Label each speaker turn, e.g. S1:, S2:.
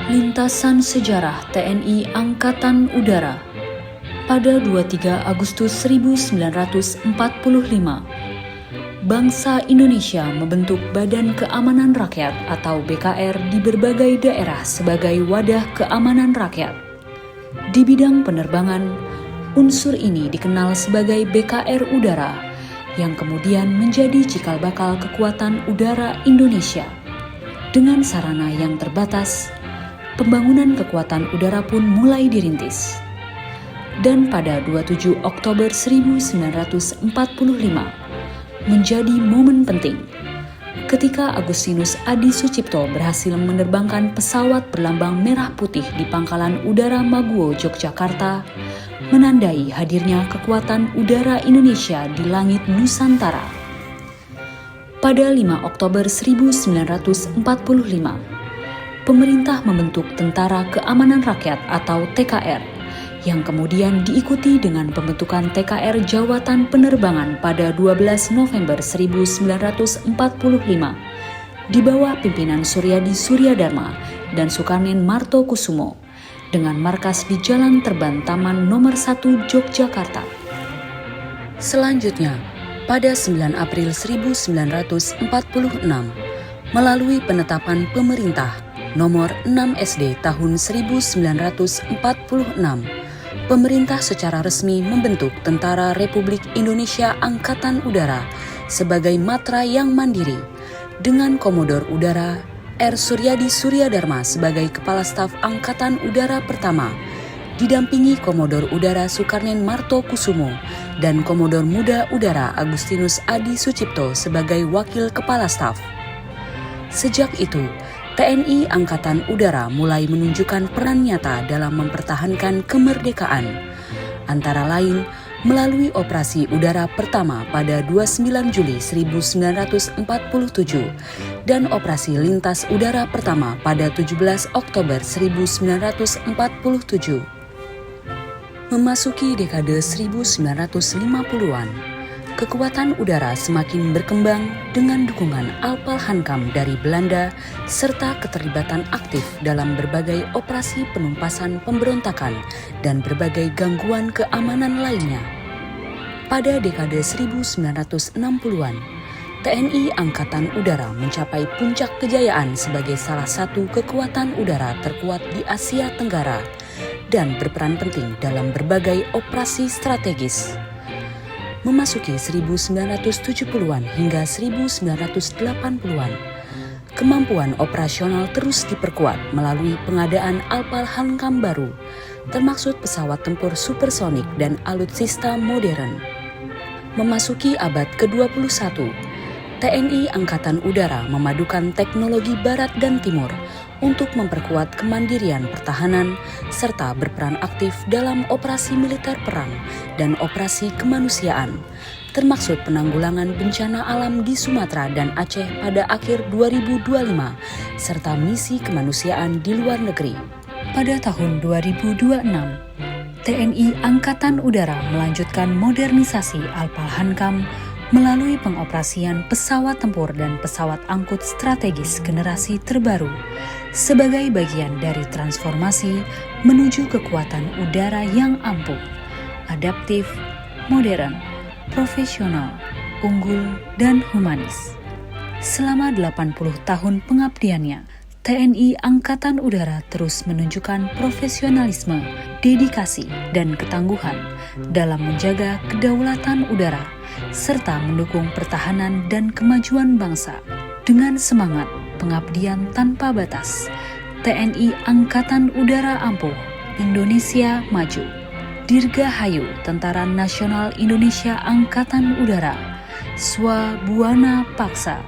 S1: Lintasan Sejarah TNI Angkatan Udara. Pada 23 Agustus 1945, bangsa Indonesia membentuk Badan Keamanan Rakyat atau BKR di berbagai daerah sebagai wadah keamanan rakyat. Di bidang penerbangan, unsur ini dikenal sebagai BKR Udara, yang kemudian menjadi cikal bakal kekuatan udara Indonesia. Dengan sarana yang terbatas, pembangunan kekuatan udara pun mulai dirintis. Dan pada 27 Oktober 1945 menjadi momen penting ketika Agustinus Adi Sucipto berhasil menerbangkan pesawat berlambang merah putih di Pangkalan Udara Maguwo, Yogyakarta, menandai hadirnya kekuatan udara Indonesia di langit Nusantara. Pada 5 Oktober 1945, pemerintah membentuk Tentara Keamanan Rakyat atau TKR, yang kemudian diikuti dengan pembentukan TKR Jawatan Penerbangan pada 12 November 1945 di bawah pimpinan Suryadi Suryadharma dan Sukarnen Martokusumo dengan markas di Jalan Terban Taman Nomor 1 Yogyakarta. Selanjutnya, pada 9 April 1946, melalui penetapan pemerintah Nomor 6 SD tahun 1946, pemerintah secara resmi membentuk Tentara Republik Indonesia Angkatan Udara sebagai matra yang mandiri, dengan Komodor Udara R. Suryadi Suryadharma sebagai Kepala Staf Angkatan Udara Pertama, didampingi Komodor Udara Sukarnen Martokusumo dan Komodor Muda Udara Agustinus Adi Sucipto sebagai Wakil Kepala Staf. Sejak itu, TNI Angkatan Udara mulai menunjukkan peran nyata dalam mempertahankan kemerdekaan, antara lain melalui Operasi Udara Pertama pada 29 Juli 1947 dan Operasi Lintas Udara Pertama pada 17 Oktober 1947. Memasuki dekade 1950-an, kekuatan udara semakin berkembang dengan dukungan Alpal Hankam dari Belanda serta keterlibatan aktif dalam berbagai operasi penumpasan pemberontakan dan berbagai gangguan keamanan lainnya. Pada dekade 1960-an, TNI Angkatan Udara mencapai puncak kejayaan sebagai salah satu kekuatan udara terkuat di Asia Tenggara dan berperan penting dalam berbagai operasi strategis. Memasuki 1970-an hingga 1980-an, kemampuan operasional terus diperkuat melalui pengadaan Alpal Hankam baru, termasuk pesawat tempur supersonik dan alutsista modern. Memasuki abad ke-21, TNI Angkatan Udara memadukan teknologi Barat dan Timur untuk memperkuat kemandirian pertahanan serta berperan aktif dalam operasi militer perang dan operasi kemanusiaan, termasuk penanggulangan bencana alam di Sumatera dan Aceh pada akhir 2025, serta misi kemanusiaan di luar negeri. Pada tahun 2026, TNI Angkatan Udara melanjutkan modernisasi Alpal Hankam melalui pengoperasian pesawat tempur dan pesawat angkut strategis generasi terbaru sebagai bagian dari transformasi menuju kekuatan udara yang ampuh, adaptif, modern, profesional, unggul, dan humanis. Selama 80 tahun pengabdiannya, TNI Angkatan Udara terus menunjukkan profesionalisme, dedikasi, dan ketangguhan dalam menjaga kedaulatan udara serta mendukung pertahanan dan kemajuan bangsa. Dengan semangat pengabdian tanpa batas, TNI Angkatan Udara ampuh, Indonesia maju. Dirgahayu Tentara Nasional Indonesia Angkatan Udara, Swabuana Paksa.